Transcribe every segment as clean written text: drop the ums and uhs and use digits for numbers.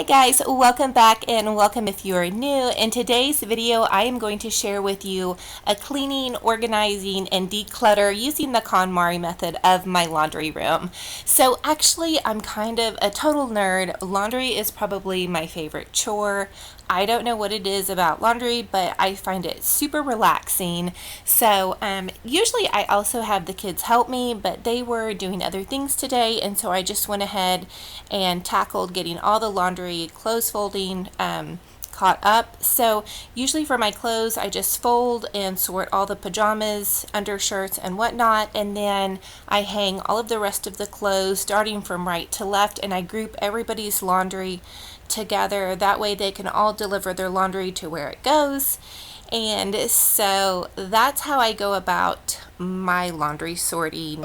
guys, welcome back and welcome if you are new. In today's video, I am going to share with you a cleaning, organizing, and declutter using the Konmari method of my laundry room. So actually, I'm kind of a total nerd. Laundry is probably my favorite chore. I don't know what it is about laundry, but I find it super relaxing. So usually I also have the kids help me, but they were doing other things today, and so I just went ahead and tackled getting all the laundry, clothes folding, caught up. So usually for my clothes, I just fold and sort all the pajamas, undershirts, and whatnot, and then I hang all of the rest of the clothes starting from right to left, and I group everybody's laundry together. That way they can all deliver their laundry to where it goes. And so that's how I go about my laundry sorting.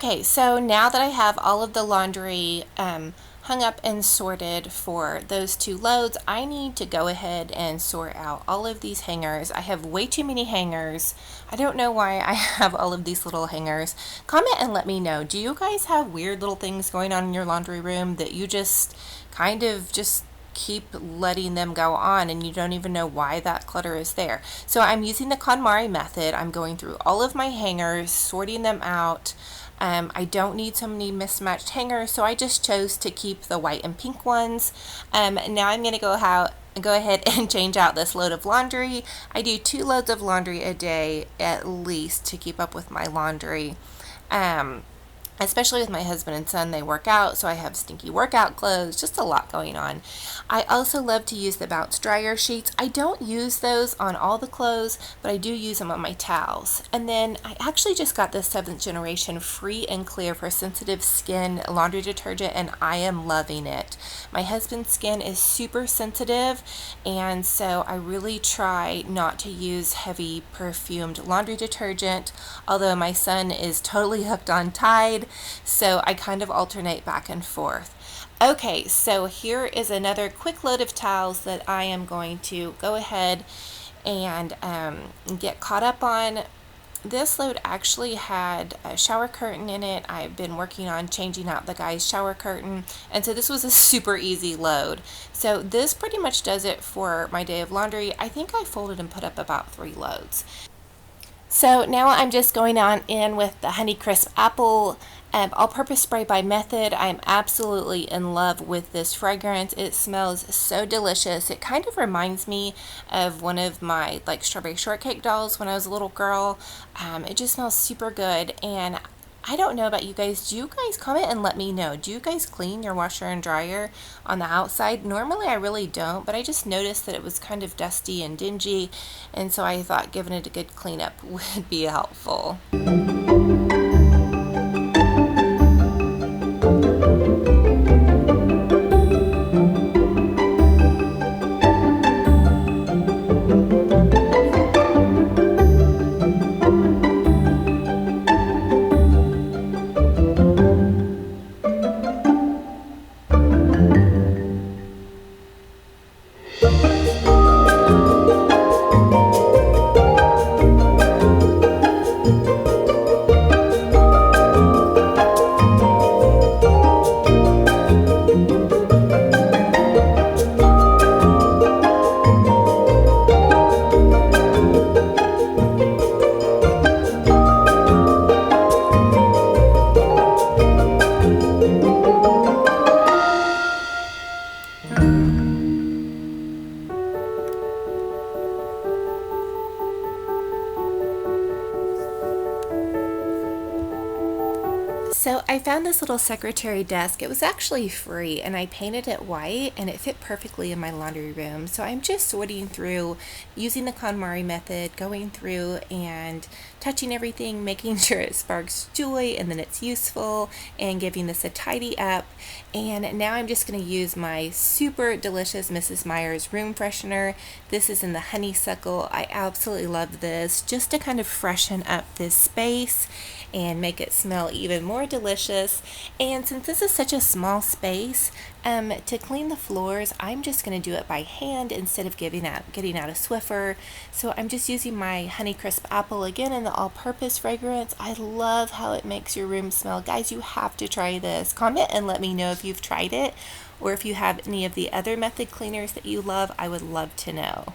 Okay, so now that I have all of the laundry hung up and sorted for those two loads, I need to go ahead and sort out all of these hangers. I have way too many hangers. I don't know why I have all of these little hangers. Comment and let me know. Do you guys have weird little things going on in your laundry room that you just kind of just keep letting them go on and you don't even know why that clutter is there? So I'm using the KonMari method. I'm going through all of my hangers, sorting them out. I don't need so many mismatched hangers, so I just chose to keep the white and pink ones. Now I'm going to go ahead and change out this load of laundry. I do 2 loads of laundry a day at least to keep up with my laundry. Especially with my husband and son, they work out, so I have stinky workout clothes, just a lot going on. I also love to use the bounce dryer sheets. I don't use those on all the clothes, but I do use them on my towels. And then I actually just got this 7th generation free and clear for sensitive skin laundry detergent, and I am loving it. My husband's skin is super sensitive, and so I really try not to use heavy perfumed laundry detergent, although my son is totally hooked on Tide. So I kind of alternate back and forth. Okay, so here is another quick load of towels that I am going to go ahead and get caught up on. This load actually had a shower curtain in it. I've been working on changing out the guy's shower curtain, and so this was a super easy load. So this pretty much does it for my day of laundry. I think I folded and put up about 3 loads. So now I'm just going on in with the Honeycrisp Apple all-purpose spray by Method. I'm absolutely in love with this fragrance. It smells so delicious. It kind of reminds me of one of my strawberry shortcake dolls when I was a little girl. It just smells super good, and I don't know about you guys. Do you guys comment and let me know? Do you guys clean your washer and dryer on the outside? Normally I really don't, but I just noticed that it was kind of dusty and dingy, and so I thought giving it a good cleanup would be helpful. So I found this little secretary desk. It was actually free and I painted it white and it fit perfectly in my laundry room. So I'm just sorting through using the KonMari method, going through and touching everything, making sure it sparks joy and then it's useful, and giving this a tidy up. And now I'm just going to use my super delicious Mrs. Meyer's room freshener. This is in the honeysuckle. I absolutely love this just to kind of freshen up this space and make it smell even more delicious. And since this is such a small space, to clean the floors, I'm just going to do it by hand instead of getting out a Swiffer. So I'm just using my Honeycrisp Apple again in the all-purpose fragrance. I love how it makes your room smell. Guys, you have to try this. Comment and let me know if you've tried it, or if you have any of the other method cleaners that you love. I would love to know.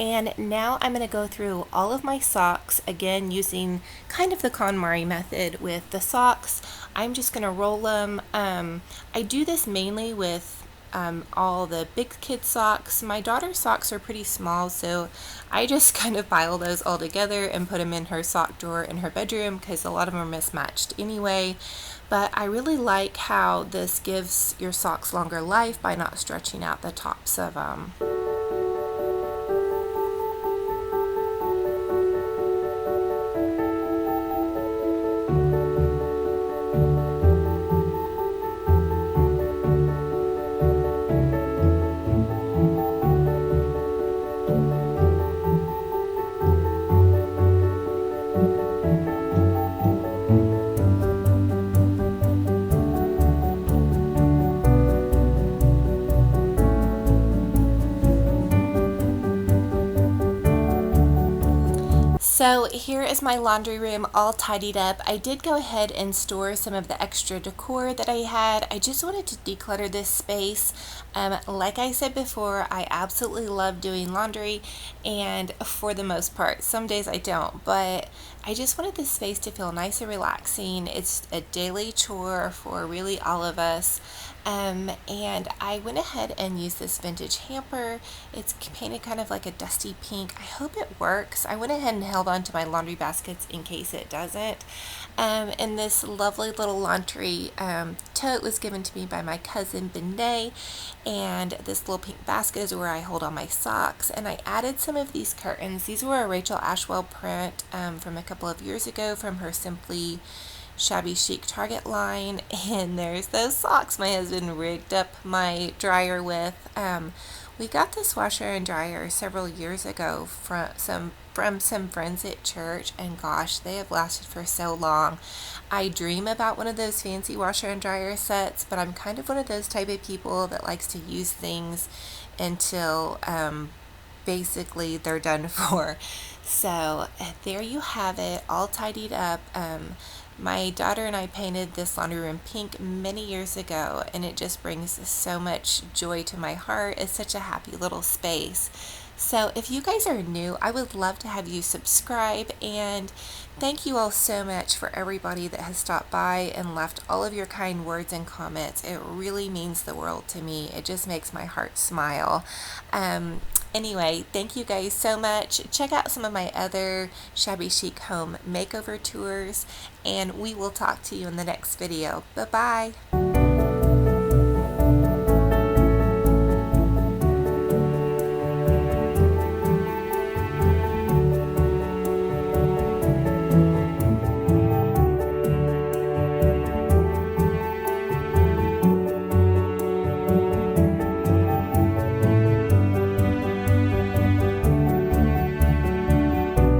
And now I'm going to go through all of my socks, again using kind of the KonMari method with the socks. I'm just going to roll them. I do this mainly with all the big kid socks. My daughter's socks are pretty small, so I just kind of pile those all together and put them in her sock drawer in her bedroom because a lot of them are mismatched anyway. But I really like how this gives your socks longer life by not stretching out the tops of them. So here is my laundry room all tidied up. I did go ahead and store some of the extra decor that I had. I just wanted to declutter this space. Like I said before, I absolutely love doing laundry, and for the most part, some days I don't, but I just wanted this space to feel nice and relaxing. It's a daily chore for really all of us. And I went ahead and used this vintage hamper. It's painted kind of like a dusty pink. I hope it works. I went ahead and held on to my laundry baskets in case it doesn't. And this lovely little laundry tote was given to me by my cousin Benay, and this little pink basket is where I hold all my socks. And I added some of these curtains. These were a Rachel Ashwell print from a couple of years ago from her Simply Shabby Chic Target line. And there's those socks my husband rigged up my dryer with. We got this washer and dryer several years ago from some friends at church, and gosh, they have lasted for so long. I dream about one of those fancy washer and dryer sets, but I'm kind of one of those type of people that likes to use things until basically they're done for. So there you have it, all tidied up. My daughter and I painted this laundry room pink many years ago, and it just brings so much joy to my heart. It's such a happy little space. So if you guys are new, I would love to have you subscribe, and thank you all so much for everybody that has stopped by and left all of your kind words and comments. It really means the world to me. It just makes my heart smile. Anyway, thank you guys so much. Check out some of my other Shabby Chic home makeover tours, and we will talk to you in the next video. Bye-bye.